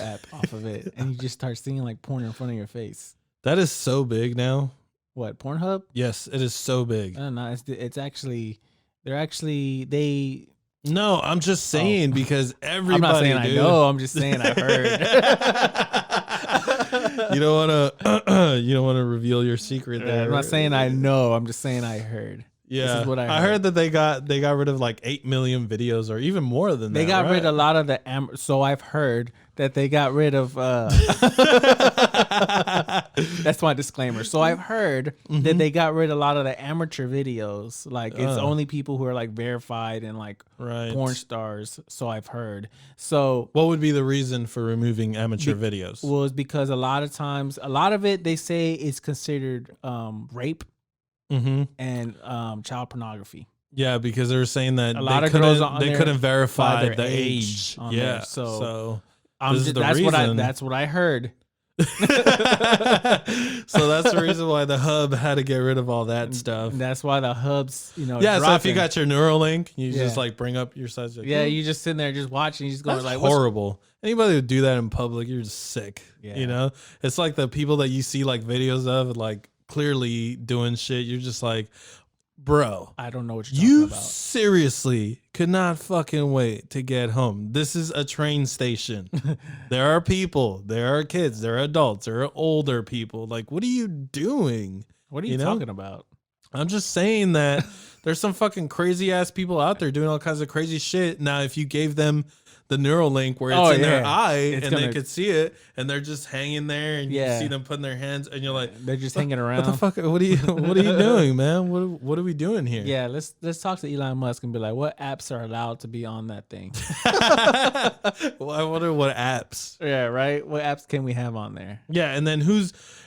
app off of it, and you just start seeing like porn in front of your face? That is so big now. What, Pornhub? Yes, it is so big. No, it's actually they. No, I'm just saying because everybody. I'm not saying dude. I know. I'm just saying I heard. You don't want to reveal your secret there. I'm not saying I know. I'm just saying I heard. Yeah, This is what I I heard that they got rid of like 8 million videos or even more than that. They got right? rid of a lot of the so I've heard that they got rid of that's my disclaimer. So I've heard that they got rid of a lot of the amateur videos. Like it's only people who are like verified and like Right. porn stars. So I've heard. So What would be the reason for removing amateur videos? was because a lot of times, a lot of it they say is considered rape Mm-hmm. and child pornography. Yeah, because they were saying that A lot they of girls couldn't- on they there couldn't verify their the age age. on Yeah, there. So this is the that's reason. that's what I heard. So that's the reason why the hub had to get rid of all that stuff. And that's why the hubs, you know, Yeah, so if you dropping. got your Neuralink, you just Yeah. like bring up your size. Like, Yeah, you just sitting there just watching, you just going that's like, what's horrible. Anybody who do that in public, you're just sick. Yeah. You know, it's like the people that you see like videos of, like clearly doing shit. You're just like, bro, I don't know what you're you talking about. seriously could not fucking wait to get home. This is a train station. There are people, there are kids, there are adults, there are older people. Like, what are you doing? What are you you know? talking about? I'm just saying that There's some fucking crazy ass people out there doing all kinds of crazy shit. Now, if you gave them the neural link where it's in their eye and they could see it, and they're just hanging there, and you see them putting their hands, and you're like, they're just hanging around. What the fuck? What are you doing, man? What are we doing here? Yeah, let's talk to Elon Musk and be like, what apps are allowed to be on that thing? Well, I wonder what apps. Yeah, right. What apps can we have on there? Yeah, and then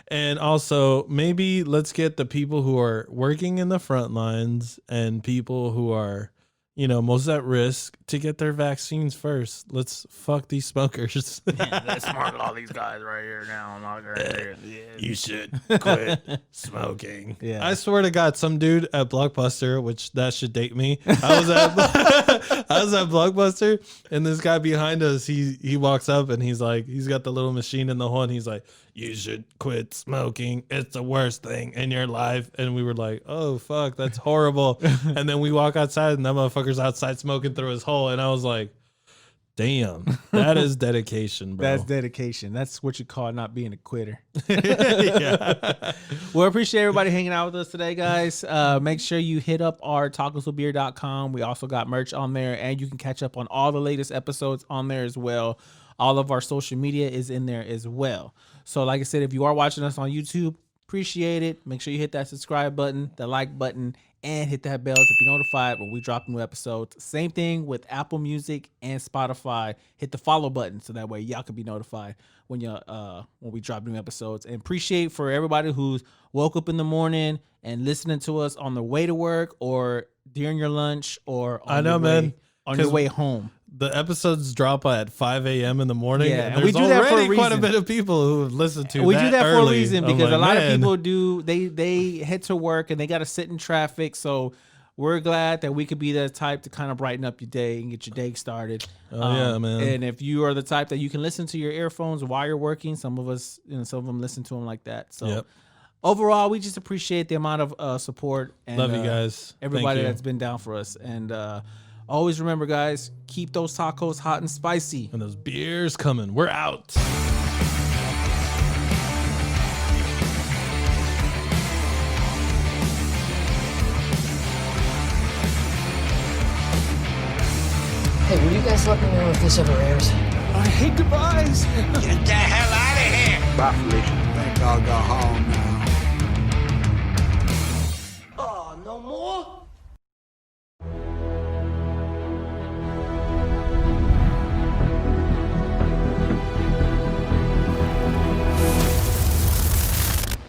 and also maybe let's get the people who are working in the front lines and people who are, most at risk to get their vaccines first. Let's fuck these smokers. Let's smart all these guys right here now. I'm not gonna You should quit smoking. Yeah. I swear to God, some dude at Blockbuster, which that should date me. I was at Blockbuster, and this guy behind us, he walks up and he's like, he's got the little machine in the hole, and he's like, you should quit smoking. It's the worst thing in your life. And we were like, oh fuck, that's horrible. And then we walk outside, and that motherfucker's outside smoking through his hole, and I was like, damn, that is dedication, bro. That's dedication. That's what you call not being a quitter. Yeah. Well, appreciate everybody hanging out with us today, guys. Make sure you hit up our tacoswithbeer.com. We also got merch on there, and you can catch up on all the latest episodes on there as well. All of our social media is in there as well. So like I said, if you are watching us on YouTube, appreciate it. Make sure you hit that subscribe button, the like button, and hit that bell to be notified when we drop new episodes. Same thing with Apple Music and Spotify. Hit the follow button so that way y'all can be notified when we drop new episodes. And appreciate for everybody who's woke up in the morning and listening to us on the way to work or during your lunch or on your way home. The episodes drop at 5 a.m. in the morning. Yeah, and and we there's do that for a already quite a reason. bit of people who listen to We that do that for a early. reason I'm because like, a lot man. of people they head to work and they got to sit in traffic. So we're glad that we could be the type to kind of brighten up your day and get your day started. Yeah, man. And if you are the type that you can listen to your earphones while you're working, some of us, some of them listen to them like that. So overall, we just appreciate the amount of support. And, Love you guys. Everybody Thank you. that's been down for us. And always remember, guys, keep those tacos hot and spicy. And those beers coming. We're out. Hey, will you guys let me know if this ever airs? I hate goodbyes. Get the hell out of here! Bye, Felicia. Thank God I got home now.